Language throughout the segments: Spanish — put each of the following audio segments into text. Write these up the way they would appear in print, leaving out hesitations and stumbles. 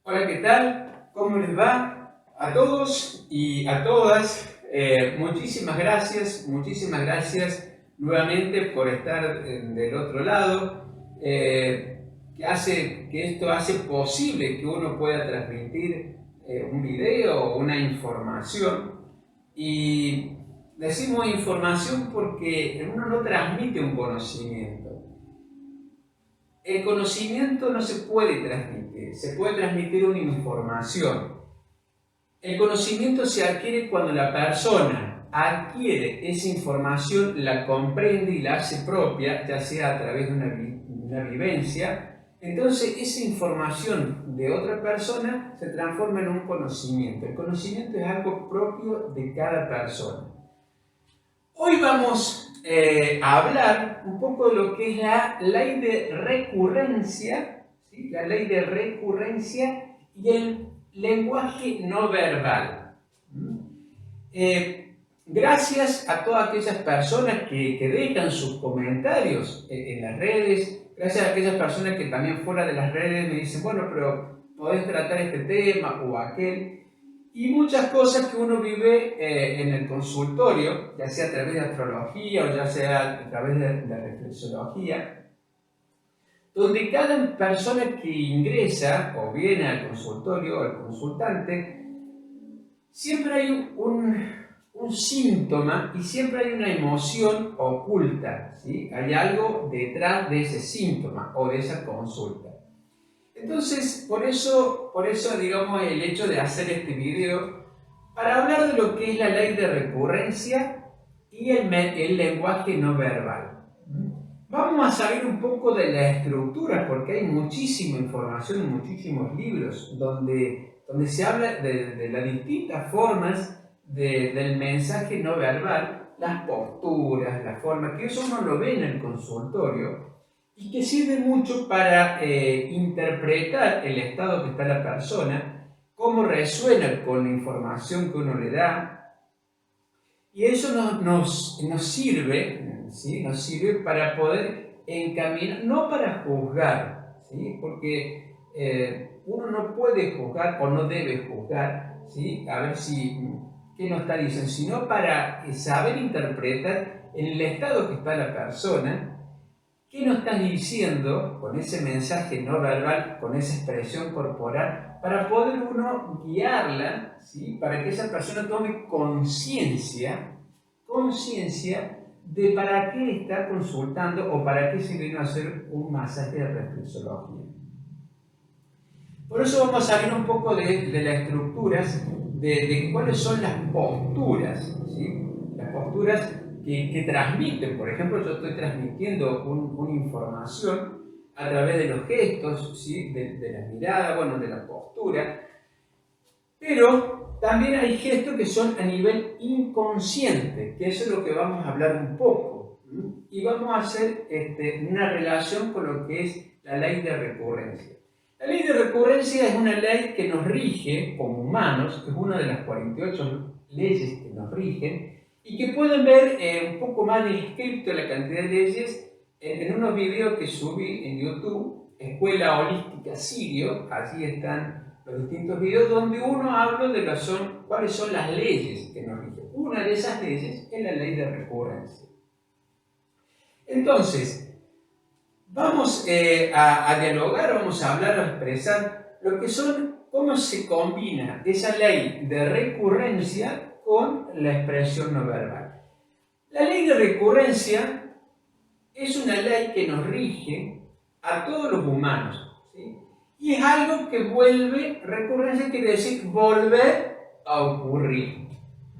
Hola, ¿qué tal? ¿Cómo les va? A todos y a todas, muchísimas gracias nuevamente por estar del otro lado, que esto hace posible que uno pueda transmitir un video o una información. Y decimos información porque uno no transmite un conocimiento. El conocimiento no se puede transmitir, se puede transmitir una información. El conocimiento se adquiere cuando la persona adquiere esa información, la comprende y la hace propia, ya sea a través de una vivencia. Entonces esa información de otra persona se transforma en un conocimiento. El conocimiento es algo propio de cada persona. Hoy vamos a hablar un poco de lo que es la ley de recurrencia, ¿sí? La ley de recurrencia y el lenguaje no verbal. Gracias a todas aquellas personas que dejan sus comentarios en las redes, gracias a aquellas personas que también fuera de las redes me dicen, bueno, pero podés tratar este tema o aquel. Y muchas cosas que uno vive en el consultorio, ya sea a través de astrología o ya sea a través de reflexología, donde cada persona que ingresa o viene al consultorio o al consultante, siempre hay un síntoma y siempre hay una emoción oculta, ¿sí? Hay algo detrás de ese síntoma o de esa consulta. Entonces, por eso, digamos, el hecho de hacer este video, para hablar de lo que es la ley de recurrencia y el lenguaje no verbal. Vamos a saber un poco de la estructura, porque hay muchísima información, muchísimos libros, donde se habla de las distintas formas del mensaje no verbal, las posturas, las formas, que eso uno lo ve en el consultorio, y que sirve mucho para interpretar el estado que está la persona, cómo resuena con la información que uno le da, y eso nos sirve, ¿sí? Nos sirve para poder encaminar, no para juzgar, ¿sí? Porque uno no puede juzgar o no debe juzgar, ¿sí? A ver qué nos está diciendo, sino para saber interpretar en el estado que está la persona. ¿Qué nos estás diciendo con ese mensaje no verbal, con esa expresión corporal, para poder uno guiarla, ¿sí? Para que esa persona tome conciencia de para qué está consultando o para qué se vino a hacer un masaje de reflexología? Por eso vamos a ver un poco de las estructuras, de cuáles son las posturas, ¿sí? Las posturas que transmiten. Por ejemplo, yo estoy transmitiendo una información a través de los gestos, ¿sí? de la mirada, bueno, de la postura, pero también hay gestos que son a nivel inconsciente, que eso es lo que vamos a hablar un poco. Y vamos a hacer una relación con lo que es la ley de recurrencia. La ley de recurrencia es una ley que nos rige como humanos, que es una de las 48 leyes que nos rigen, y que pueden ver un poco más descrito la cantidad de leyes en unos videos que subí en YouTube, Escuela Holística Sirio. Allí están los distintos videos donde uno habla de cuáles son las leyes que nos rigen. Una de esas leyes es la ley de recurrencia. Entonces, vamos a dialogar, vamos a hablar, a expresar lo que son, cómo se combina esa ley de recurrencia con la expresión no verbal. La ley de recurrencia es una ley que nos rige a todos los humanos, ¿sí? Y es algo que vuelve, recurrencia quiere decir volver a ocurrir.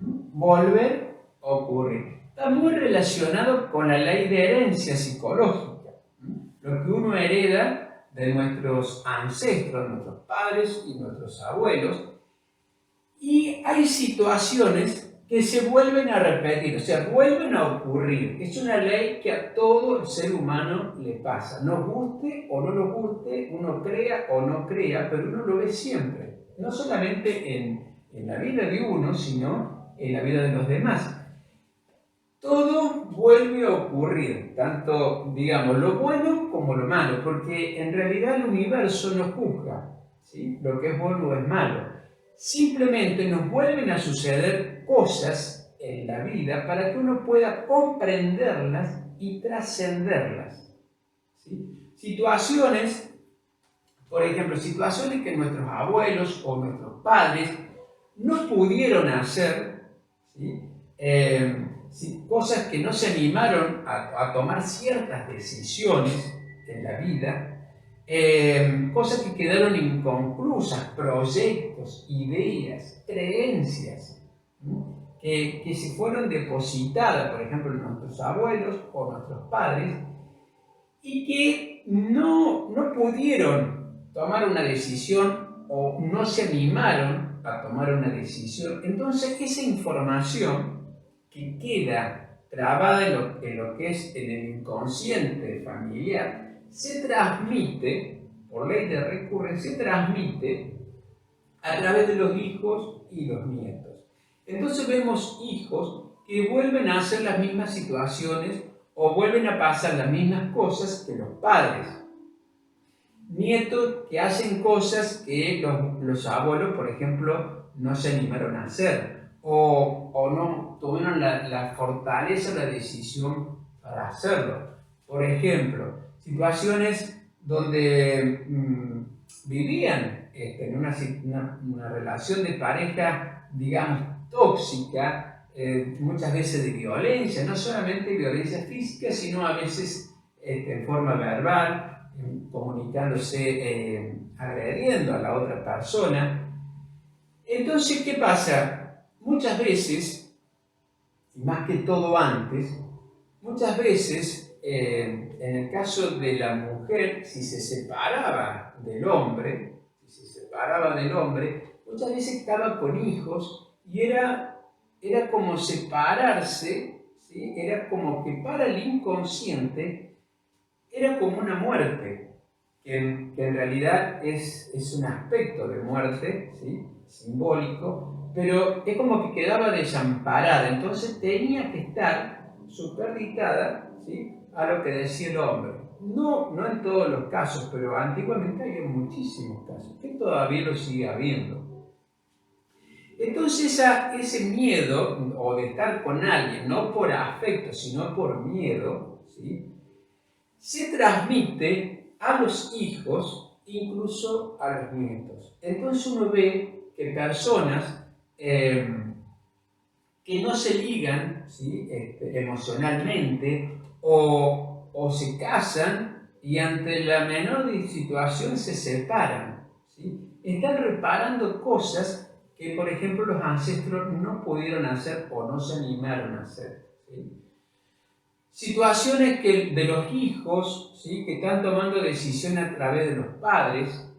Volver a ocurrir. Está muy relacionado con la ley de herencia psicológica. Lo que uno hereda de nuestros ancestros, nuestros padres y nuestros abuelos. Y hay situaciones que se vuelven a repetir, o sea, vuelven a ocurrir. Es una ley que a todo el ser humano le pasa. Nos guste o no nos guste, uno crea o no crea, pero uno lo ve siempre. No solamente en la vida de uno, sino en la vida de los demás. Todo vuelve a ocurrir, tanto, digamos, lo bueno como lo malo, porque en realidad el universo no juzga. ¿sí? Lo que es bueno o es malo. Simplemente nos vuelven a suceder cosas en la vida para que uno pueda comprenderlas y trascenderlas, ¿sí? Situaciones, por ejemplo, situaciones que nuestros abuelos o nuestros padres no pudieron hacer, ¿sí? Cosas que no se animaron a tomar ciertas decisiones en la vida, cosas que quedaron inconclusas, proyectos, ideas, creencias, ¿no? que se fueron depositadas, por ejemplo, en nuestros abuelos o nuestros padres, y que no pudieron tomar una decisión o no se animaron a tomar una decisión. Entonces, esa información que queda grabada en lo que es en el inconsciente familiar, se transmite, por ley de recurrencia, se transmite a través de los hijos y los nietos. Entonces vemos hijos que vuelven a hacer las mismas situaciones o vuelven a pasar las mismas cosas que los padres. Nietos que hacen cosas que los abuelos, por ejemplo, no se animaron a hacer o no tuvieron la fortaleza o la decisión para hacerlo. Por ejemplo, situaciones donde vivían en una relación de pareja, digamos, tóxica, muchas veces de violencia, no solamente violencia física, sino a veces en forma verbal, comunicándose, agrediendo a la otra persona. Entonces, ¿qué pasa? Muchas veces, y más que todo antes, muchas veces, en el caso de la mujer, si se separaba del hombre, muchas veces estaba con hijos y era como separarse, ¿sí? Era como que para el inconsciente era como una muerte, que en realidad es un aspecto de muerte, ¿sí? Simbólico, pero es como que quedaba desamparada, entonces tenía que estar supeditada, ¿sí? A lo que decía el hombre. No en todos los casos, pero antiguamente había muchísimos casos, que todavía lo sigue habiendo. Entonces ese miedo, o de estar con alguien, no por afecto, sino por miedo, ¿sí? Se transmite a los hijos, incluso a los nietos. Entonces uno ve que personas que no se ligan, ¿sí? Emocionalmente o se casan y ante la menor situación se separan, ¿sí? Están reparando cosas que, por ejemplo, los ancestros no pudieron hacer o no se animaron a hacer, ¿sí? Situaciones de los hijos, ¿sí? Que están tomando decisiones a través de los padres,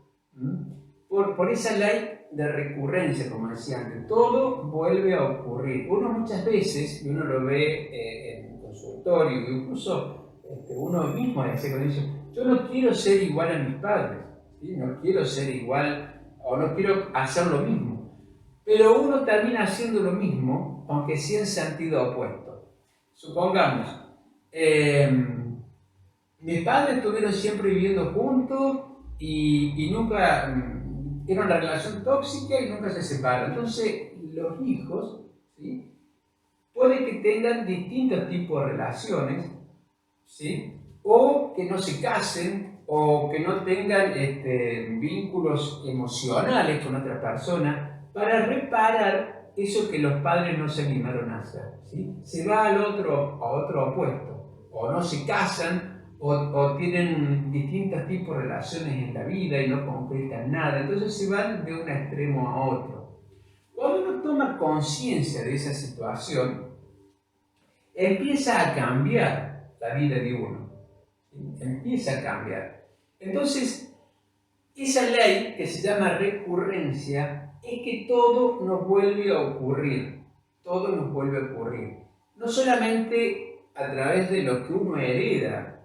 por esa ley de recurrencia, como decía antes, todo vuelve a ocurrir. Uno muchas veces, y uno lo ve en el consultorio, incluso uno mismo dice con eso, yo no quiero ser igual a mis padres, ¿sí? No quiero ser igual o no quiero hacer lo mismo, pero uno termina haciendo lo mismo, aunque sea en sentido opuesto. Supongamos, mis padres estuvieron siempre viviendo juntos y nunca era una relación tóxica y nunca se separaron. Entonces, los hijos, ¿sí? Puede que tengan distintos tipos de relaciones, ¿sí? O que no se casen o que no tengan vínculos emocionales con otra persona para reparar eso que los padres no se animaron a hacer, ¿sí? Se va a otro opuesto, o no se casan o tienen distintos tipos de relaciones en la vida y no concretan nada, entonces se van de un extremo a otro. Cuando uno toma conciencia de esa situación, empieza a cambiar la vida de uno, empieza a cambiar. Entonces, esa ley que se llama recurrencia es que todo nos vuelve a ocurrir, todo nos vuelve a ocurrir. No solamente a través de lo que uno hereda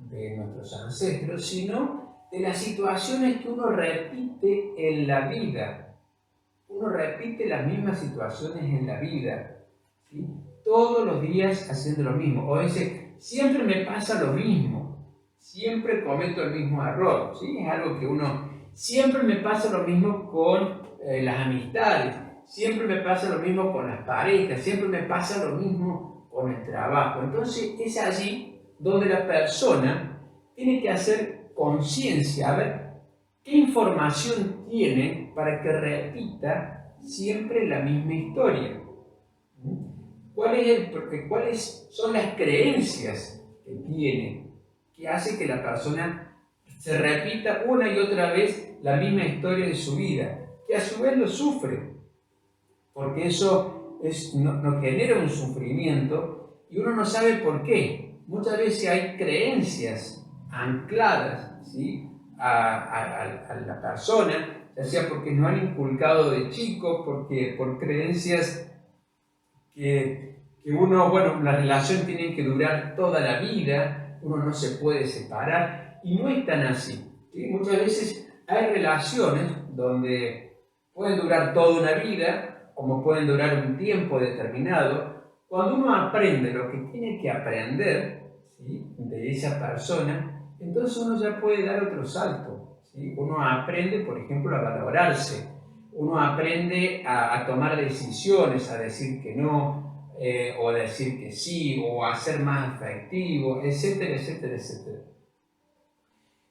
de nuestros ancestros, sino de las situaciones que uno repite en la vida. Uno repite las mismas situaciones en la vida, ¿sí? Todos los días haciendo lo mismo. O dice, siempre me pasa lo mismo, siempre cometo el mismo error, ¿sí? Es algo que uno Siempre me pasa lo mismo con las amistades, siempre me pasa lo mismo con las parejas, siempre me pasa lo mismo con el trabajo. Entonces es allí donde la persona tiene que hacer conciencia, a ver qué información tiene para que repita siempre la misma historia. ¿Cuáles son las creencias que tiene que hace que la persona se repita una y otra vez la misma historia de su vida, que a su vez lo sufre, porque eso nos genera un sufrimiento y uno no sabe por qué? Muchas veces hay creencias ancladas, ¿sí?, a la persona, ya sea porque nos han inculcado de chico, porque por creencias que uno, la relación tiene que durar toda la vida, uno no se puede separar, y no es tan así, ¿sí? Muchas veces hay relaciones donde pueden durar toda una vida, como pueden durar un tiempo determinado. Cuando uno aprende lo que tiene que aprender, ¿sí?, de esa persona, entonces uno ya puede dar otro salto, ¿sí? Uno aprende, por ejemplo, a valorarse, uno aprende a tomar decisiones, a decir que no, o a decir que sí, o a ser más afectivo, etcétera, etcétera, etcétera.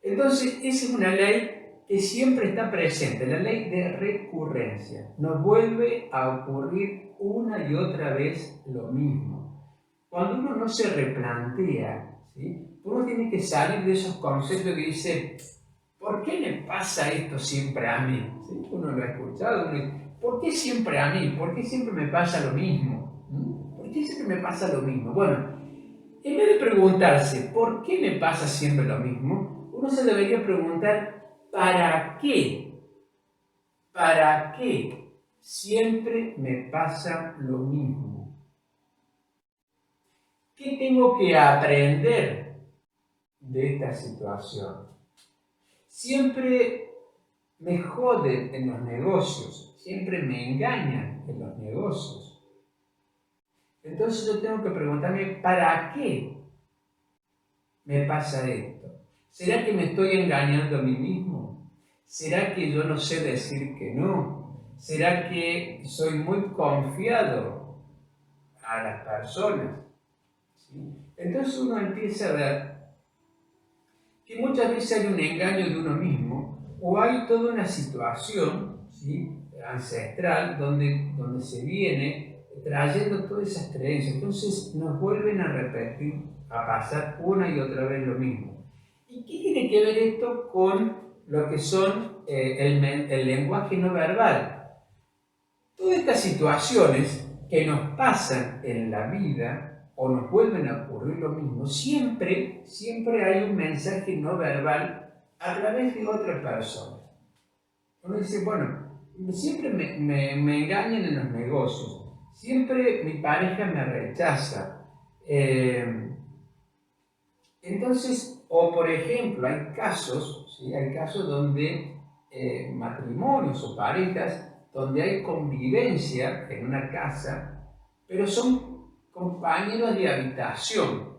Entonces, esa es una ley que siempre está presente, la ley de recurrencia. Nos vuelve a ocurrir una y otra vez lo mismo. Cuando uno no se replantea, ¿sí?, uno tiene que salir de esos conceptos que dice, ¿por qué me pasa esto siempre a mí? ¿Sí? Uno lo ha escuchado, uno dice, ¿por qué siempre a mí? ¿Por qué siempre me pasa lo mismo? ¿Por qué siempre me pasa lo mismo? Bueno, en vez de preguntarse, ¿por qué me pasa siempre lo mismo?, uno se debería preguntar, ¿para qué? ¿Para qué siempre me pasa lo mismo? ¿Qué tengo que aprender de esta situación? Siempre me joden en los negocios, siempre me engañan en los negocios. Entonces yo tengo que preguntarme, ¿para qué me pasa esto? ¿Será que me estoy engañando a mí mismo? ¿Será que yo no sé decir que no? ¿Será que soy muy confiado a las personas? ¿Sí? Entonces uno empieza a ver que muchas veces hay un engaño de uno mismo, o hay toda una situación, ¿sí?, ancestral donde se viene trayendo todas esas creencias. Entonces nos vuelven a repetir, a pasar una y otra vez lo mismo. ¿Y qué tiene que ver esto con lo que son el lenguaje no verbal? Todas estas situaciones que nos pasan en la vida o nos vuelven a ocurrir lo mismo, siempre hay un mensaje no verbal a través de otra persona. Uno dice, bueno, siempre me engañan en los negocios, siempre mi pareja me rechaza. Entonces, o por ejemplo, hay casos, ¿sí?, hay casos donde matrimonios o parejas donde hay convivencia en una casa, pero son compañeros de habitación.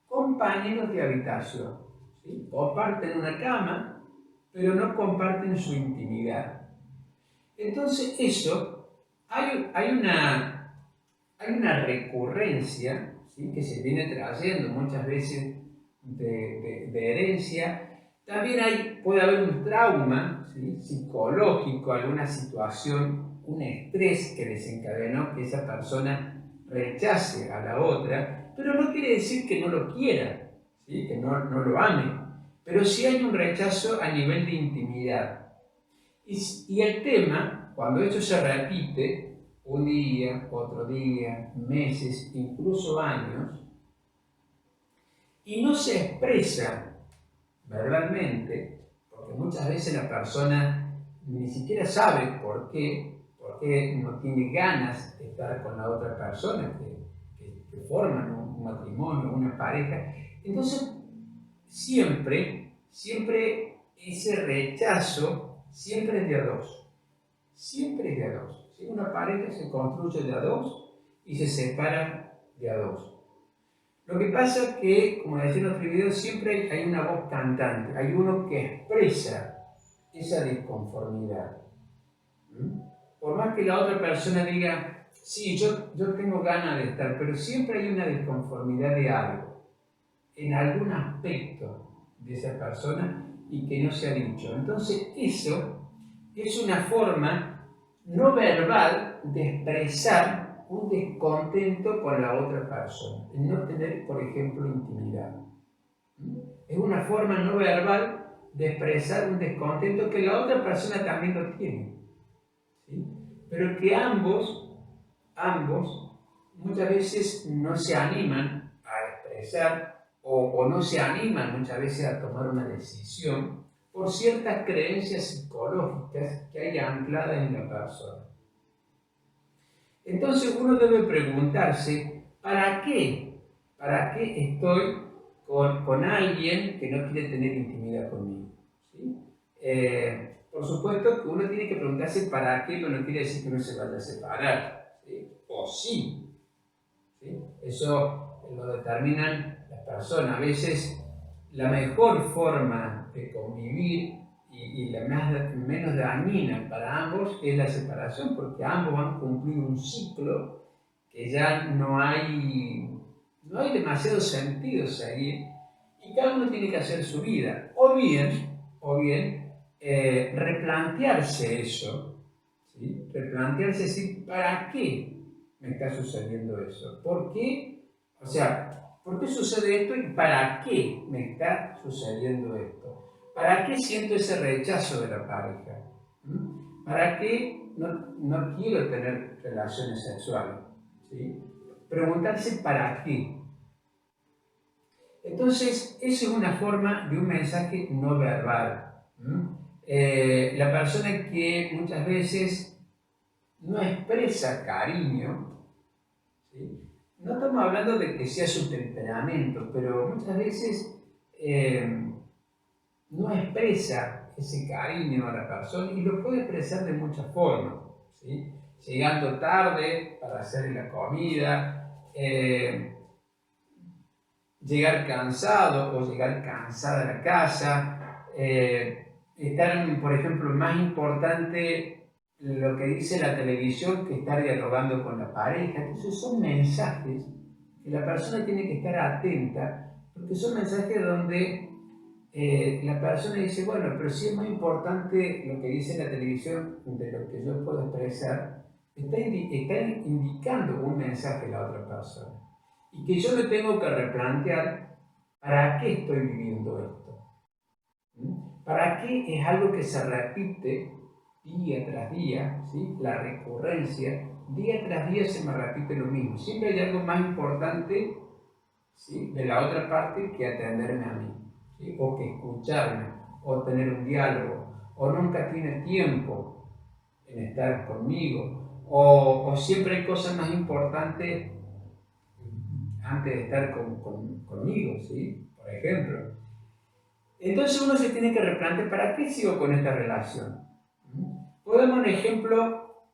Compañeros de habitación, ¿sí? Comparten una cama, pero no comparten su intimidad. Entonces hay una recurrencia, ¿sí?, que se viene trayendo muchas veces de herencia. También puede haber un trauma, ¿sí?, psicológico, alguna situación, un estrés que desencadenó que esa persona rechace a la otra, pero no quiere decir que no lo quiera, ¿sí?, que no lo ame, pero sí hay un rechazo a nivel de intimidad. Y el tema, cuando esto se repite, un día, otro día, meses, incluso años, y no se expresa verbalmente, porque muchas veces la persona ni siquiera sabe por qué no tiene ganas de estar con la otra persona, que forman un matrimonio, una pareja. Entonces, siempre ese rechazo siempre es de a dos. Siempre es de a dos. ¿Sí? Una pareja se construye de a dos y se separa de a dos. Lo que pasa es que, como decía en otro video, siempre hay una voz cantante, hay uno que expresa esa disconformidad. Por más que la otra persona diga, sí, yo tengo ganas de estar, pero siempre hay una disconformidad de algo, en algún aspecto de esa persona y que no se ha dicho. Entonces eso es una forma no verbal de expresar un descontento con la otra persona, el no tener, por ejemplo, intimidad. Es una forma no verbal de expresar un descontento que la otra persona también lo tiene, ¿sí? Pero que ambos muchas veces no se animan a expresar o no se animan muchas veces a tomar una decisión por ciertas creencias psicológicas que hay ancladas en la persona. Entonces uno debe preguntarse, ¿para qué? ¿Para qué estoy con alguien que no quiere tener intimidad conmigo? ¿Sí? Por supuesto que uno tiene que preguntarse para qué, pero no quiere decir que uno se vaya a separar, ¿sí? O sí, ¿sí? Eso lo determinan las personas. A veces la mejor forma de convivir y la menos dañina para ambos es la separación, porque ambos han cumplido un ciclo que ya no hay demasiado sentido seguir y cada uno tiene que hacer su vida. O bien replantearse eso, ¿sí? Replantearse decir, ¿para qué me está sucediendo eso? ¿Por qué? O sea, ¿por qué sucede esto y para qué me está sucediendo esto? ¿Para qué siento ese rechazo de la pareja? ¿Para qué no quiero tener relaciones sexuales? ¿Sí? Preguntarse para qué. Entonces, esa es una forma de un mensaje no verbal. La persona que muchas veces no expresa cariño, ¿sí? No estamos hablando de que sea su temperamento, pero muchas veces no expresa ese cariño a la persona y lo puede expresar de muchas formas, ¿sí? Llegando tarde para hacer la comida, llegar cansado o llegar cansada a la casa, estar, por ejemplo, más importante lo que dice la televisión que estar dialogando con la pareja. Entonces son mensajes que la persona tiene que estar atenta, porque son mensajes donde la persona dice, bueno, pero si es más importante lo que dice la televisión de lo que yo puedo expresar, está indicando un mensaje a la otra persona. Y que yo me tengo que replantear para qué estoy viviendo esto. ¿Para qué es algo que se repite día tras día? ¿Sí? La recurrencia, día tras día se me repite lo mismo. Siempre hay algo más importante, ¿sí?, de la otra parte que atenderme a mí, ¿sí?, o que escucharme, o tener un diálogo, o nunca tiene tiempo en estar conmigo, o siempre hay cosas más importantes antes de estar conmigo, ¿sí? Por ejemplo. Entonces uno se tiene que replantear, ¿para qué sigo con esta relación? Podemos un ejemplo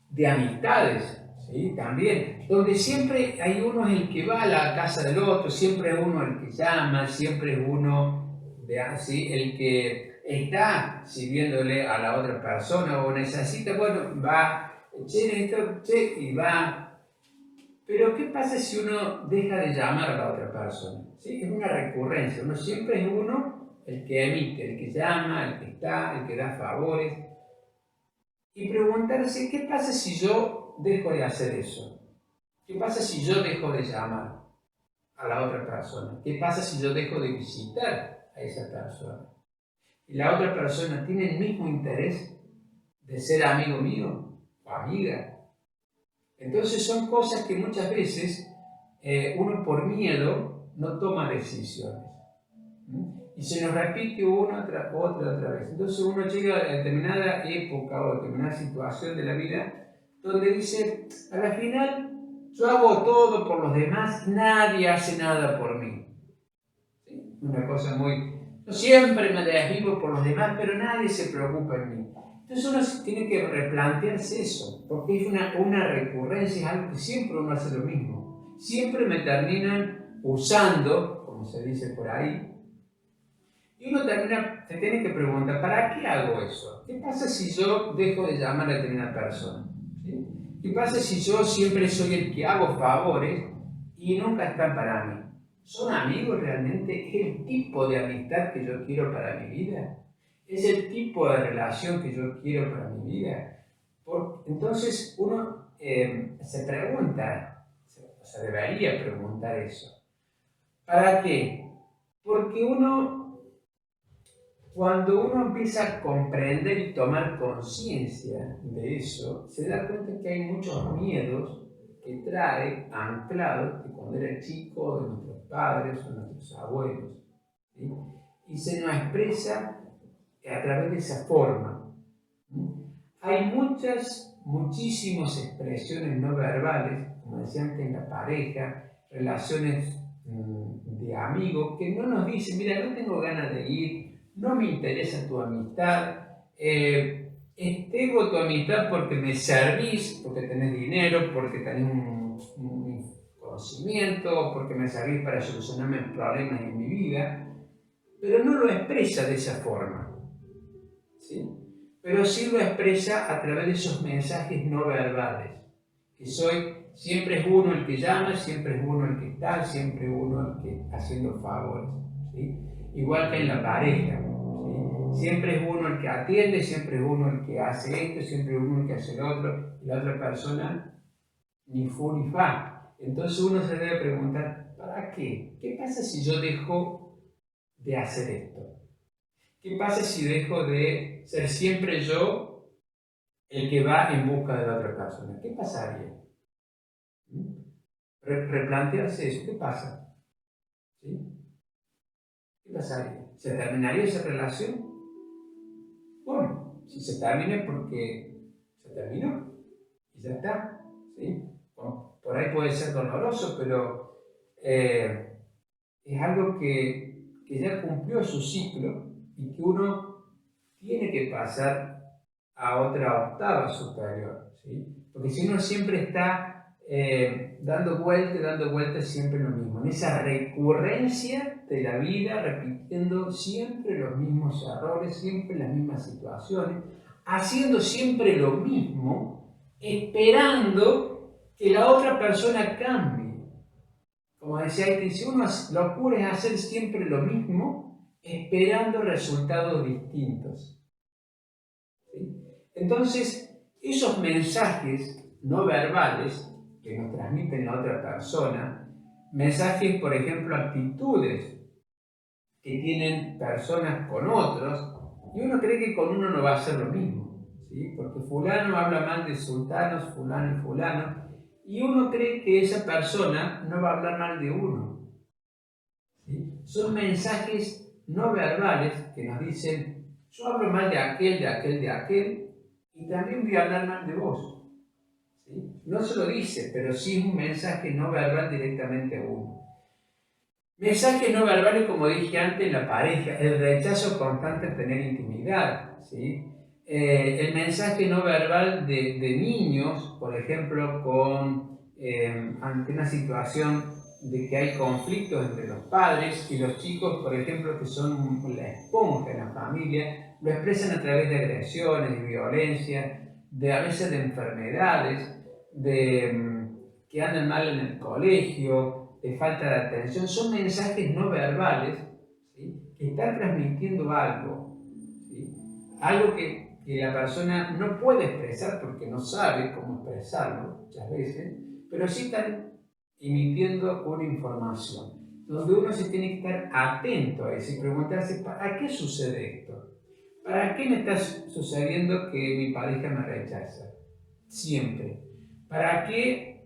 de amistades, ¿sí? También, donde siempre hay uno el que va a la casa del otro, siempre es uno el que llama, siempre es uno, ¿sí?, el que está sirviéndole a la otra persona o necesita, bueno, va, y va. Pero ¿qué pasa si uno deja de llamar a la otra persona? ¿Sí? Es una recurrencia, uno siempre es uno el que emite, el que llama, el que está, el que da favores. Y preguntarse, ¿qué pasa si yo dejo de hacer eso? ¿Qué pasa si yo dejo de llamar a la otra persona? ¿Qué pasa si yo dejo de visitar a esa persona? ¿Y la otra persona tiene el mismo interés de ser amigo mío o amiga? Entonces son cosas que muchas veces uno por miedo no toma decisiones. Y se nos repite una otra vez. Entonces uno llega a determinada época o determinada situación de la vida donde dice, a la final yo hago todo por los demás, nadie hace nada por mí. ¿Sí? Una cosa muy... Yo siempre me desvivo por los demás, pero nadie se preocupa en mí. Entonces uno tiene que replantearse eso, porque es una recurrencia, es algo que siempre uno hace lo mismo. Siempre me terminan usando, como se dice por ahí, Y uno se tiene que preguntar, ¿para qué hago eso? ¿Qué pasa si yo dejo de llamar a determinada persona? ¿Sí? ¿Qué pasa si yo siempre soy el que hago favores y nunca están para mí? ¿Son amigos realmente? ¿Es el tipo de amistad que yo quiero para mi vida? ¿Es el tipo de relación que yo quiero para mi vida? Entonces uno se pregunta, o sea, debería preguntar eso. ¿Para qué? Porque cuando uno empieza a comprender y tomar conciencia de eso, se da cuenta que hay muchos miedos que trae anclados de cuando era chico, de nuestros padres o nuestros abuelos. ¿Sí? Y se nos expresa a través de esa forma. Hay muchísimas expresiones no verbales, como decía antes, en la pareja, relaciones de amigos, que no nos dicen, mira, no tengo ganas de ir, no me interesa tu amistad, tengo tu amistad porque me servís, porque tenés dinero, porque tenés un conocimiento, porque me servís para solucionarme problemas en mi vida, pero no lo expresa de esa forma. ¿Sí? Pero sí lo expresa a través de esos mensajes no verbales, que siempre es uno el que llama, siempre es uno el que está, siempre uno el que está haciendo favores, ¿sí? Igual que en la pareja, ¿sí? Siempre es uno el que atiende, siempre es uno el que hace esto, siempre es uno el que hace lo otro, y la otra persona ni fu ni fa. Entonces uno se debe preguntar, ¿para qué? ¿Qué pasa si yo dejo de hacer esto? ¿Qué pasa si dejo de ser siempre yo el que va en busca de la otra persona? ¿Qué pasaría? Replantearse eso. ¿Qué pasa? ¿Sí? ¿Qué pasaría? ¿Se terminaría esa relación? Bueno, si se termina es porque se terminó y ya está. ¿Sí? Bueno, por ahí puede ser doloroso, pero es algo que ya cumplió su ciclo y que uno tiene que pasar a otra octava superior, ¿sí? Porque si uno siempre está dando vueltas siempre lo mismo, en esa recurrencia de la vida, repitiendo siempre los mismos errores, siempre las mismas situaciones, haciendo siempre lo mismo, esperando que la otra persona cambie. Como decía, que si uno lo ocurre es hacer siempre lo mismo, esperando resultados distintos. ¿Sí? Entonces, esos mensajes no verbales que nos transmiten la otra persona, mensajes, por ejemplo, actitudes que tienen personas con otros, y uno cree que con uno no va a ser lo mismo, ¿sí? Porque fulano habla mal de sultanos, fulano y fulano, y uno cree que esa persona no va a hablar mal de uno. ¿Sí? Son mensajes no verbales que nos dicen, yo hablo mal de aquel, de aquel, de aquel, y también voy a hablar mal de vos. ¿Sí? No se lo dice, pero sí es un mensaje no verbal directamente a uno. Mensajes no verbales, como dije antes, en la pareja, el rechazo constante a tener intimidad. ¿Sí? El mensaje no verbal de niños, por ejemplo, ante una situación de que hay conflictos entre los padres y los chicos, por ejemplo, que son la esponja en la familia, lo expresan a través de agresiones, de violencia, a veces de enfermedades, que andan mal en el colegio, de falta de atención. Son mensajes no verbales, ¿sí? Que están transmitiendo algo, ¿sí? Algo que la persona no puede expresar porque no sabe cómo expresarlo muchas veces, pero sí están emitiendo una información, donde uno se tiene que estar atento a eso y preguntarse, ¿para qué sucede esto? ¿Para qué me está sucediendo que mi pareja me rechaza? Siempre. ¿Para qué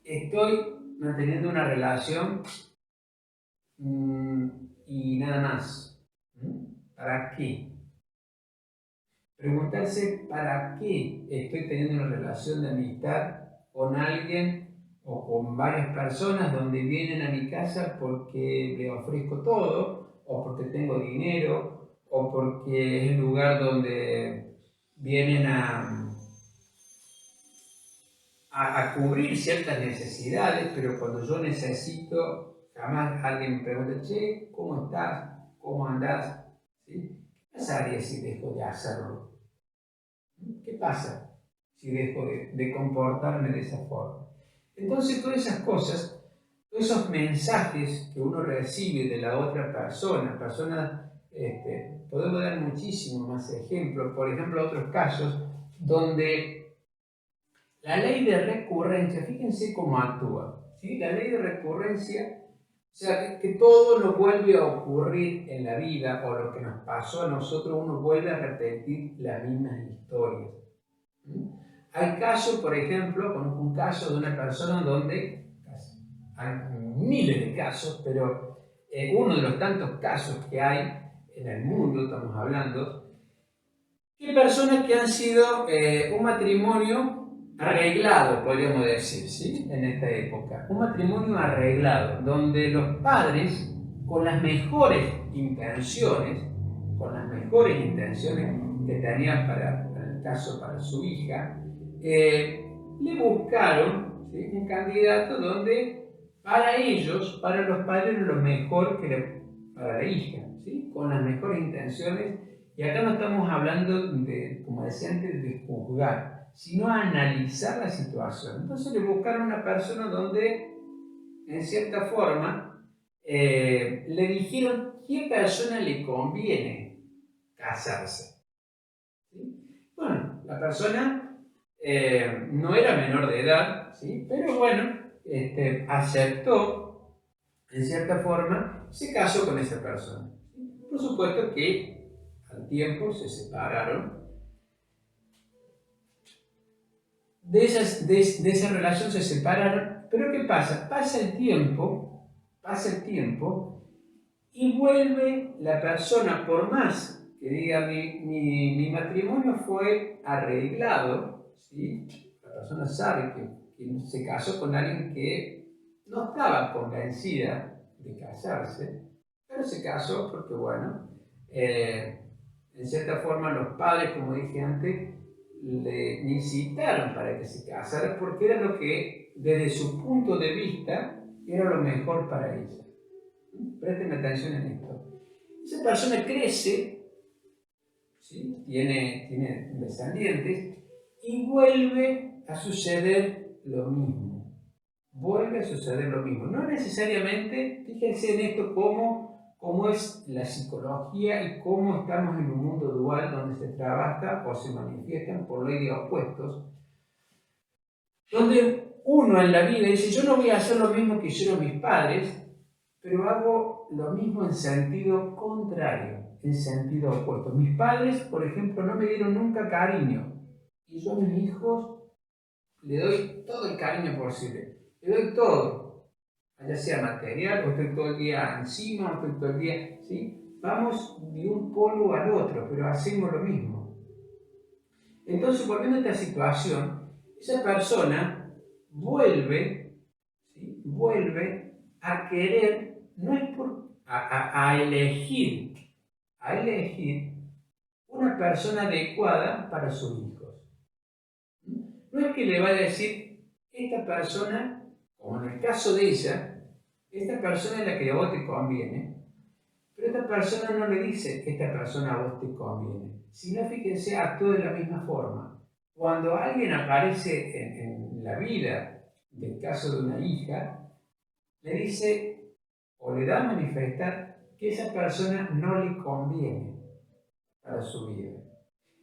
estoy manteniendo una relación y nada más? ¿Para qué? Preguntarse para qué estoy teniendo una relación de amistad con alguien o con varias personas donde vienen a mi casa porque le ofrezco todo, o porque tengo dinero, o porque es el lugar donde vienen a cubrir ciertas necesidades, pero cuando yo necesito, jamás alguien me pregunta, che, ¿cómo estás? ¿cómo andás? ¿Sí? ¿Qué pasaría si dejo de hacerlo? ¿Qué pasa si dejo de comportarme de esa forma? Entonces todas esas cosas, todos esos mensajes que uno recibe de la otra persona, podemos dar muchísimos más ejemplos, por ejemplo otros casos donde la ley de recurrencia, fíjense cómo actúa, ¿sí? La ley de recurrencia, o sea, que todo nos vuelve a ocurrir en la vida, o lo que nos pasó a nosotros, uno vuelve a repetir las mismas historias. Hay casos, por ejemplo, conozco un caso de una persona donde, hay miles de casos, pero uno de los tantos casos que hay en el mundo, estamos hablando, de personas que han sido un matrimonio arreglado, podríamos decir, ¿sí? En esta época. Un matrimonio arreglado, donde los padres, con las mejores intenciones que tenían para el caso para su hija, le buscaron, ¿sí? Un candidato donde para ellos, para los padres, era lo mejor para la hija, ¿sí? Con las mejores intenciones. Y acá no estamos hablando de, como decía antes, de juzgar, sino analizar la situación. Entonces le buscaron una persona donde, en cierta forma, le dijeron qué persona le conviene casarse. ¿Sí? Bueno, la persona no era menor de edad, ¿sí? Pero bueno, aceptó, en cierta forma, se casó con esa persona. Por supuesto que al tiempo se separaron. De esa relación se separaron, pero ¿qué pasa? Pasa el tiempo y vuelve la persona, por más que diga mi matrimonio fue arreglado, ¿sí? La persona sabe que se casó con alguien que no estaba convencida de casarse, pero se casó porque, bueno, en cierta forma los padres, como dije antes, le incitaron para que se casara porque era lo que, desde su punto de vista, era lo mejor para ella. Presten atención en esto. Esa persona crece, ¿sí? tiene descendientes y vuelve a suceder lo mismo. No necesariamente, fíjense en esto cómo es la psicología y cómo estamos en un mundo dual donde se trabaja o se manifiestan por ley de opuestos, donde uno en la vida dice, yo no voy a hacer lo mismo que hicieron mis padres, pero hago lo mismo en sentido contrario, en sentido opuesto. Mis padres, por ejemplo, no me dieron nunca cariño, y yo a mis hijos le doy todo el cariño posible, le doy todo. Ya sea material, o estoy todo el día encima, o estoy todo el día, ¿sí? Vamos de un polo al otro, pero hacemos lo mismo. Entonces, volviendo a esta situación, esa persona vuelve, ¿sí? Vuelve a querer, no es a elegir una persona adecuada para sus hijos. No es que le va a decir, esta persona, como en el caso de ella, esta persona es la que a vos te conviene, pero esta persona no le dice que esta persona a vos te conviene, sino fíjense, actúa de la misma forma. Cuando alguien aparece en la vida, del caso de una hija, le dice o le da a manifestar que esa persona no le conviene para su vida.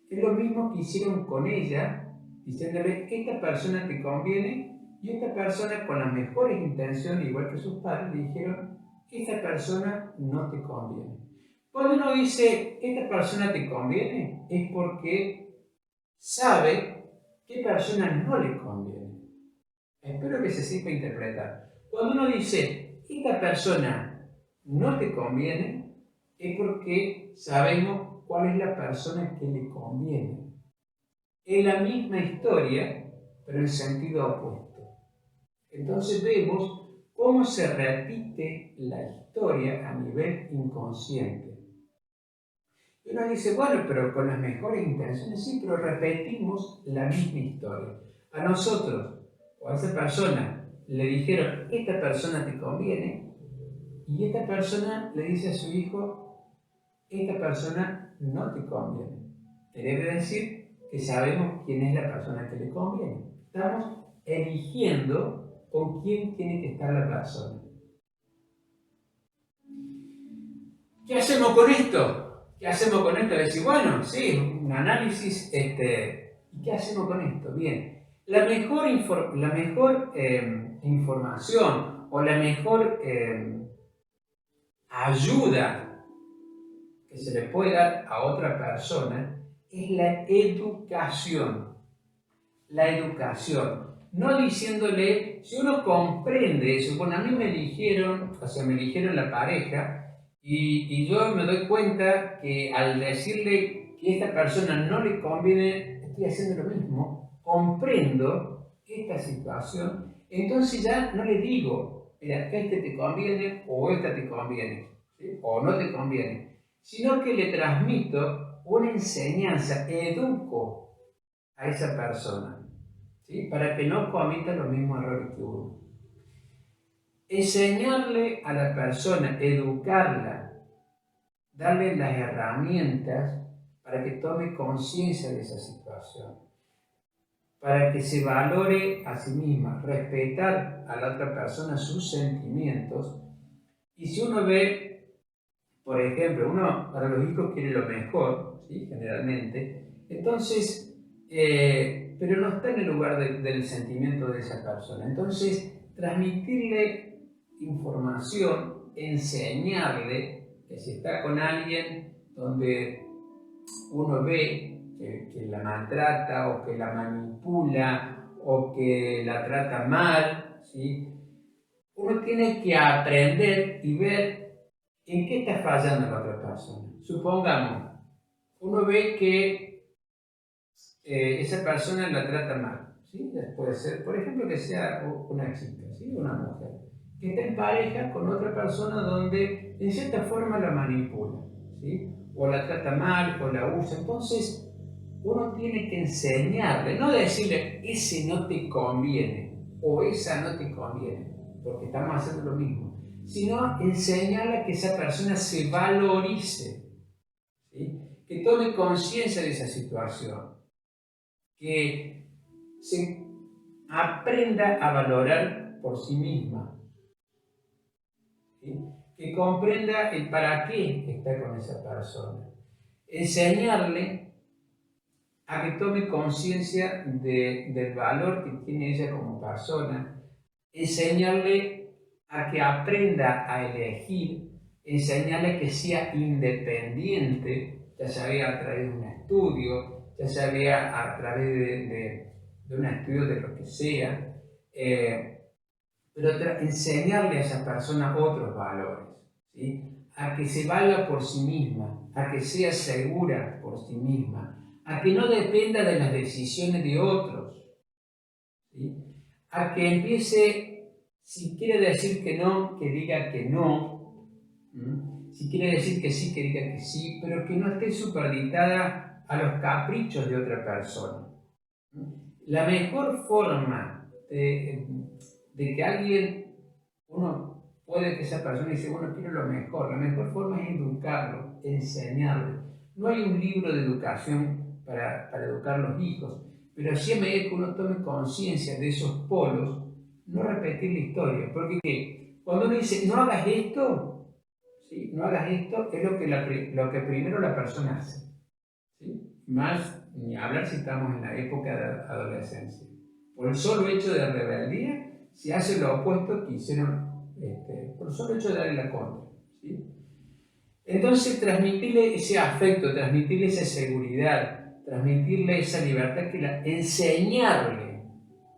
Es lo mismo que hicieron con ella, diciéndole que esta persona te conviene, y esta persona con las mejores intenciones, igual que sus padres, le dijeron que esta persona no te conviene. Cuando uno dice esta persona te conviene, es porque sabe qué persona no le conviene. Espero que se sepa interpretar. Cuando uno dice esta persona no te conviene, es porque sabemos cuál es la persona que le conviene. Es la misma historia, pero en sentido opuesto. Entonces vemos cómo se repite la historia a nivel inconsciente. Y uno dice, bueno, pero con las mejores intenciones, sí, pero repetimos la misma historia. A nosotros o a esa persona le dijeron, esta persona te conviene, y esta persona le dice a su hijo, esta persona no te conviene. Debe decir que sabemos quién es la persona que le conviene. Estamos eligiendo con quién tiene que estar la persona. ¿Qué hacemos con esto? ¿Qué hacemos con esto? Decir, bueno, sí, un análisis, ¿y qué hacemos con esto? Bien, la mejor información o la mejor ayuda que se le puede dar a otra persona es la educación. La educación. No diciéndole, si uno comprende eso, bueno, a mí me eligieron la pareja, y yo me doy cuenta que al decirle que esta persona no le conviene, estoy haciendo lo mismo, comprendo esta situación, entonces ya no le digo, mira, este te conviene o esta te conviene, ¿sí? O no te conviene, sino que le transmito una enseñanza, educo a esa persona, ¿sí? Para que no cometa los mismos errores que uno. Enseñarle a la persona, educarla, darle las herramientas para que tome conciencia de esa situación, para que se valore a sí misma, respetar a la otra persona sus sentimientos. Y si uno ve, por ejemplo, uno para los hijos quiere lo mejor, ¿sí? Generalmente, entonces, pero no está en el lugar del sentimiento de esa persona. Entonces, transmitirle información, enseñarle que si está con alguien donde uno ve que la maltrata o que la manipula o que la trata mal, ¿sí? Uno tiene que aprender y ver en qué está fallando la otra persona. Supongamos, uno ve que esa persona la trata mal, ¿sí? Puede ser, por ejemplo, que sea una chica, ¿sí? Una mujer, que está en pareja con otra persona donde en cierta forma la manipula, ¿sí? O la trata mal o la usa. Entonces, uno tiene que enseñarle, no decirle, ese no te conviene o esa no te conviene, porque estamos haciendo lo mismo, sino enseñarle a que esa persona se valorice, ¿sí? Que tome conciencia de esa situación, que se aprenda a valorar por sí misma, ¿sí? Que comprenda el para qué está con esa persona, enseñarle a que tome conciencia del valor que tiene ella como persona, enseñarle a que aprenda a elegir, enseñarle que sea independiente, ya sea a través de un estudio, ya sea a través de un estudio de lo que sea, pero enseñarle a esa persona otros valores, ¿sí? A que se valga por sí misma, a que sea segura por sí misma, a que no dependa de las decisiones de otros, ¿sí? A que empiece, si quiere decir que no, que diga que no, si quiere decir que sí, que diga que sí, pero que no esté supeditada a los caprichos de otra persona. La mejor forma de que alguien, uno puede que esa persona dice, bueno, quiero lo mejor, la mejor forma es educarlo, enseñarlo. No hay un libro de educación para educar a los hijos, pero sí a medida que uno tome conciencia de esos polos, no repetir la historia, porque ¿qué? Cuando uno dice, no hagas esto, ¿sí? No hagas esto, es lo que primero la persona hace, ¿sí? Más ni hablar si estamos en la época de adolescencia. Por el solo hecho de rebeldía, se hace lo opuesto que hicieron, por el solo hecho de darle la contra, ¿sí? Entonces, transmitirle ese afecto, transmitirle esa seguridad, transmitirle esa libertad, enseñarle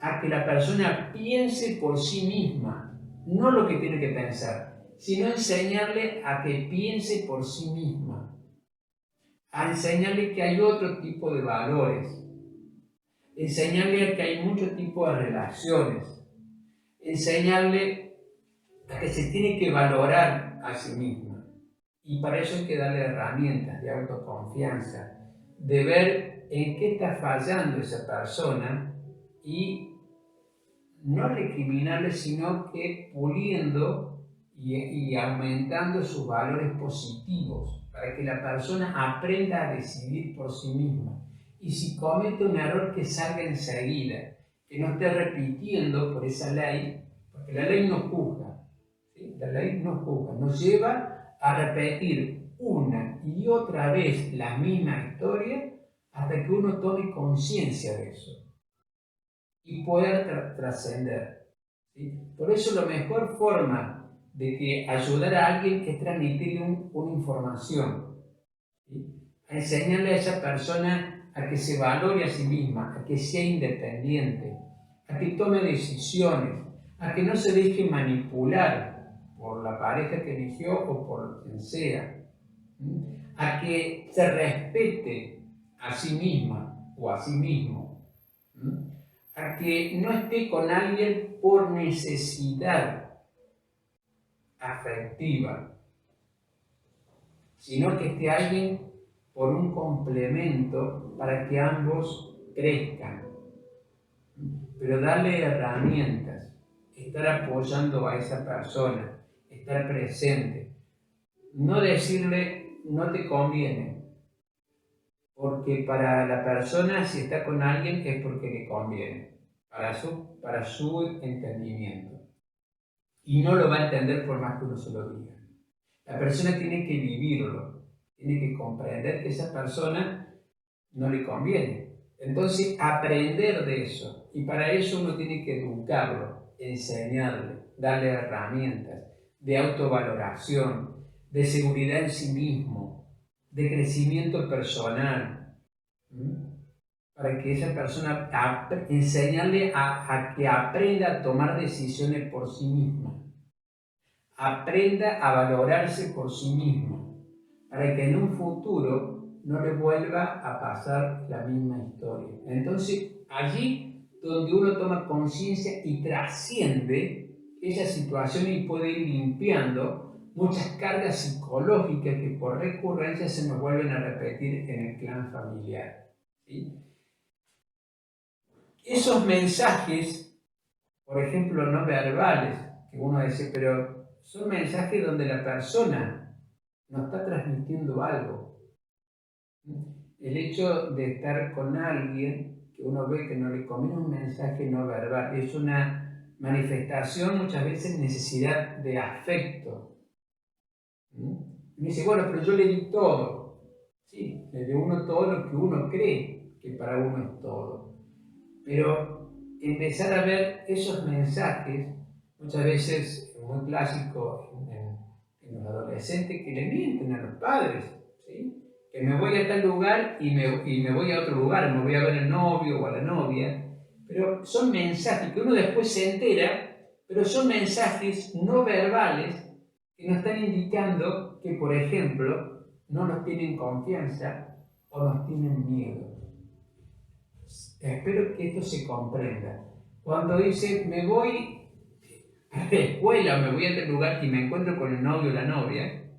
a que la persona piense por sí misma, no lo que tiene que pensar, sino enseñarle a que piense por sí misma, a enseñarle que hay otro tipo de valores, enseñarle que hay muchos tipos de relaciones, enseñarle a que se tiene que valorar a sí misma. Y para eso hay que darle herramientas de autoconfianza, de ver en qué está fallando esa persona y no recriminarle, sino que puliendo y aumentando sus valores positivos para que la persona aprenda a decidir por sí misma. Y si comete un error, que salga enseguida, que no esté repitiendo por esa ley, porque la ley no juzga, ¿sí? La ley no juzga, nos lleva a repetir una y otra vez la misma historia hasta que uno tome conciencia de eso y pueda trascender. ¿Sí? Por eso la mejor forma de que ayudar a alguien es transmitirle una información, ¿sí? A enseñarle a esa persona a que se valore a sí misma, a que sea independiente, a que tome decisiones, a que no se deje manipular por la pareja que eligió o por quien sea, ¿sí? A que se respete a sí misma o a sí mismo, ¿sí? A que no esté con alguien por necesidad afectiva, sino que esté alguien por un complemento para que ambos crezcan. Pero darle herramientas, estar apoyando a esa persona, estar presente. No decirle no te conviene, porque para la persona, si está con alguien, es porque le conviene, para su entendimiento. Y no lo va a entender por más que uno se lo diga. La persona tiene que vivirlo, tiene que comprender que esa persona no le conviene. Entonces, aprender de eso. Y para eso uno tiene que educarlo, enseñarle, darle herramientas de autovaloración, de seguridad en sí mismo, de crecimiento personal. Para que esa persona, enseñarle a que aprenda a tomar decisiones por sí misma. Aprenda a valorarse por sí mismo, para que en un futuro no le vuelva a pasar la misma historia. Entonces, allí donde uno toma conciencia y trasciende esa situación y puede ir limpiando muchas cargas psicológicas que por recurrencia se nos vuelven a repetir en el clan familiar, ¿sí? Esos mensajes, por ejemplo, no verbales, que uno dice, pero son mensajes donde la persona nos está transmitiendo algo. El hecho de estar con alguien que uno ve que no le conviene, un mensaje no verbal, es una manifestación muchas veces de necesidad de afecto. Y me dice, bueno, pero yo le di todo. Sí, le dio uno todo lo que uno cree que para uno es todo. Pero empezar a ver esos mensajes, muchas veces es muy clásico en los adolescentes, que le mienten a los padres, ¿sí? Que me voy a tal lugar y me voy a otro lugar, me voy a ver al novio o a la novia, pero son mensajes que uno después se entera, pero son mensajes no verbales que nos están indicando que, por ejemplo, no nos tienen confianza o nos tienen miedo. Espero que esto se comprenda. Cuando dice, me voy a la escuela o me voy a tal lugar y me encuentro con el novio o la novia,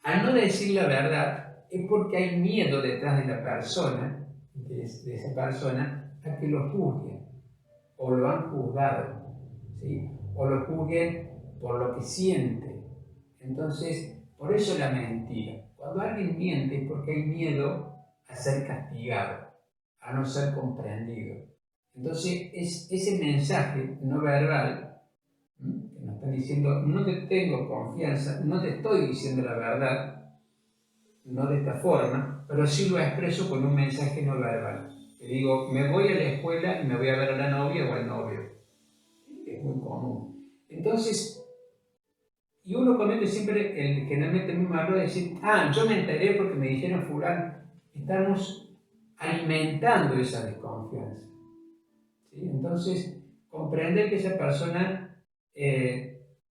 al no decir la verdad es porque hay miedo detrás de la persona, de esa persona, a que lo juzguen o lo han juzgado, ¿sí? O lo juzguen por lo que siente. Entonces, por eso la mentira. Cuando alguien miente es porque hay miedo a ser castigado, a no ser comprendido. Entonces, ese mensaje no verbal, que nos están diciendo, no te tengo confianza, no te estoy diciendo la verdad, no de esta forma, pero sí lo expreso con un mensaje no verbal. Que digo, me voy a la escuela y me voy a ver a la novia o al novio. Es muy común. Entonces, y uno comete siempre generalmente el mismo error de decir, yo me enteré porque me dijeron fulano. Estamos alimentando esa desconfianza, ¿sí? Entonces, comprender que esa persona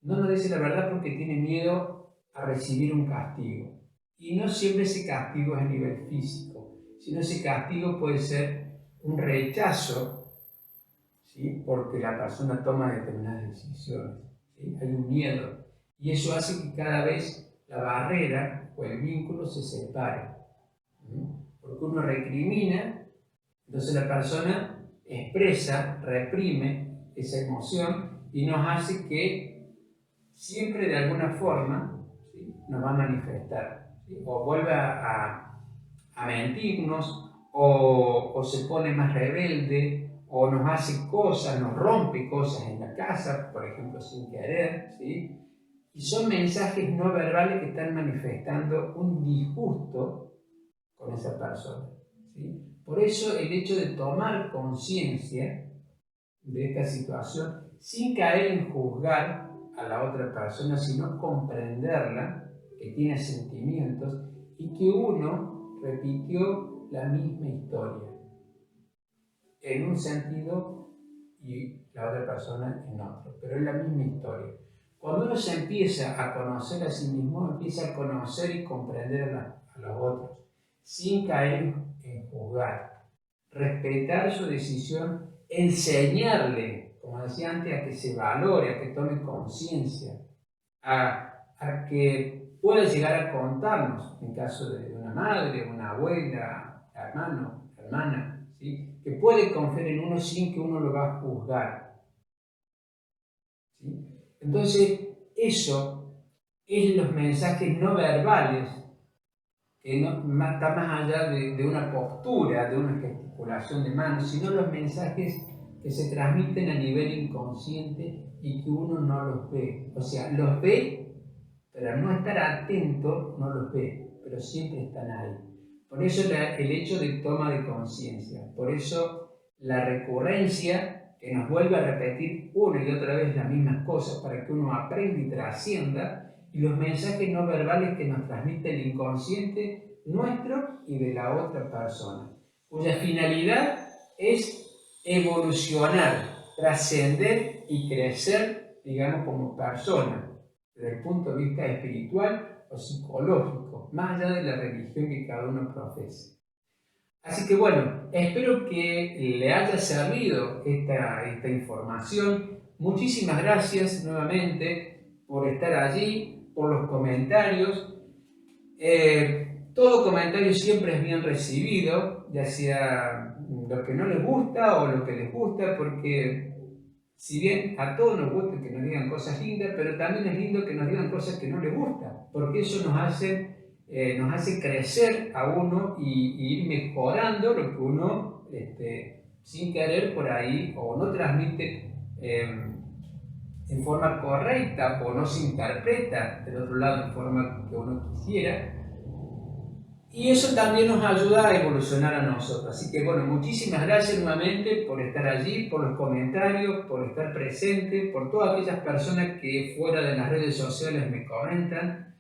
no nos dice la verdad porque tiene miedo a recibir un castigo. Y no siempre ese castigo es a nivel físico, sino ese castigo puede ser un rechazo, ¿sí? Porque la persona toma determinadas decisiones, ¿sí? Hay un miedo. Y eso hace que cada vez la barrera o el vínculo se separe. Porque uno recrimina, entonces la persona expresa, reprime esa emoción y nos hace que siempre de alguna forma, ¿sí? ¿sí? Nos va a manifestar, ¿sí? O vuelve a mentirnos, o se pone más rebelde, o nos hace cosas, nos rompe cosas en la casa, por ejemplo, sin querer, ¿sí? Y son mensajes no verbales que están manifestando un disgusto con esa persona, ¿sí? Por eso el hecho de tomar conciencia de esta situación sin caer en juzgar a la otra persona, sino comprenderla, que tiene sentimientos y que uno repitió la misma historia en un sentido y la otra persona en otro, pero es la misma historia. Cuando uno se empieza a conocer a sí mismo, empieza a conocer y comprender a los otros, sin caer en juzgar, respetar su decisión, enseñarle, como decía antes, a que se valore, a que tome conciencia, a que pueda llegar a contarnos, en caso de una madre, una abuela, hermano, hermana, ¿sí? Que puede confiar en uno sin que uno lo va a juzgar, ¿sí? Entonces, eso es los mensajes no verbales, que no, está más allá de una postura, de una gesticulación de manos, sino los mensajes que se transmiten a nivel inconsciente y que uno no los ve. O sea, los ve, pero al no estar atento no los ve, pero siempre están ahí. Por eso el hecho de toma de conciencia, por eso la recurrencia que nos vuelve a repetir una y otra vez las mismas cosas para que uno aprenda y trascienda, y los mensajes no verbales que nos transmite el inconsciente nuestro y de la otra persona, cuya finalidad es evolucionar, trascender y crecer, digamos, como persona, desde el punto de vista espiritual o psicológico, más allá de la religión que cada uno profesa. Así que bueno, espero que le haya servido esta información. Muchísimas gracias nuevamente por estar allí, por los comentarios. Todo comentario siempre es bien recibido, ya sea lo que no les gusta o lo que les gusta, porque si bien a todos nos gusta que nos digan cosas lindas, pero también es lindo que nos digan cosas que no les gustan, porque eso nos hace crecer a uno y ir mejorando lo que uno, sin querer por ahí, o no transmite en forma correcta, o no se interpreta del otro lado en forma que uno quisiera. Y eso también nos ayuda a evolucionar a nosotros. Así que bueno, muchísimas gracias nuevamente por estar allí, por los comentarios, por estar presente, por todas aquellas personas que fuera de las redes sociales me comentan.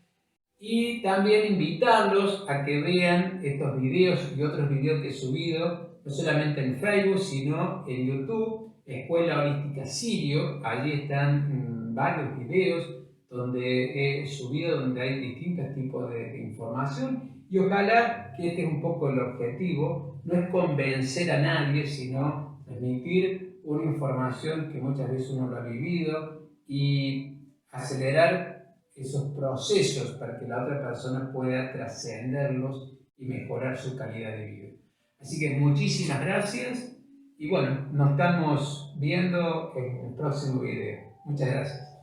Y también invitarlos a que vean estos videos y otros videos que he subido, no solamente en Facebook, sino en YouTube, Escuela Holística Sirio. Allí están varios videos donde he subido, donde hay distintos tipos de información. Y ojalá que este es un poco el objetivo, no es convencer a nadie, sino transmitir una información que muchas veces uno lo ha vivido y acelerar esos procesos para que la otra persona pueda trascenderlos y mejorar su calidad de vida. Así que muchísimas gracias y bueno, nos estamos viendo en el próximo video. Muchas gracias.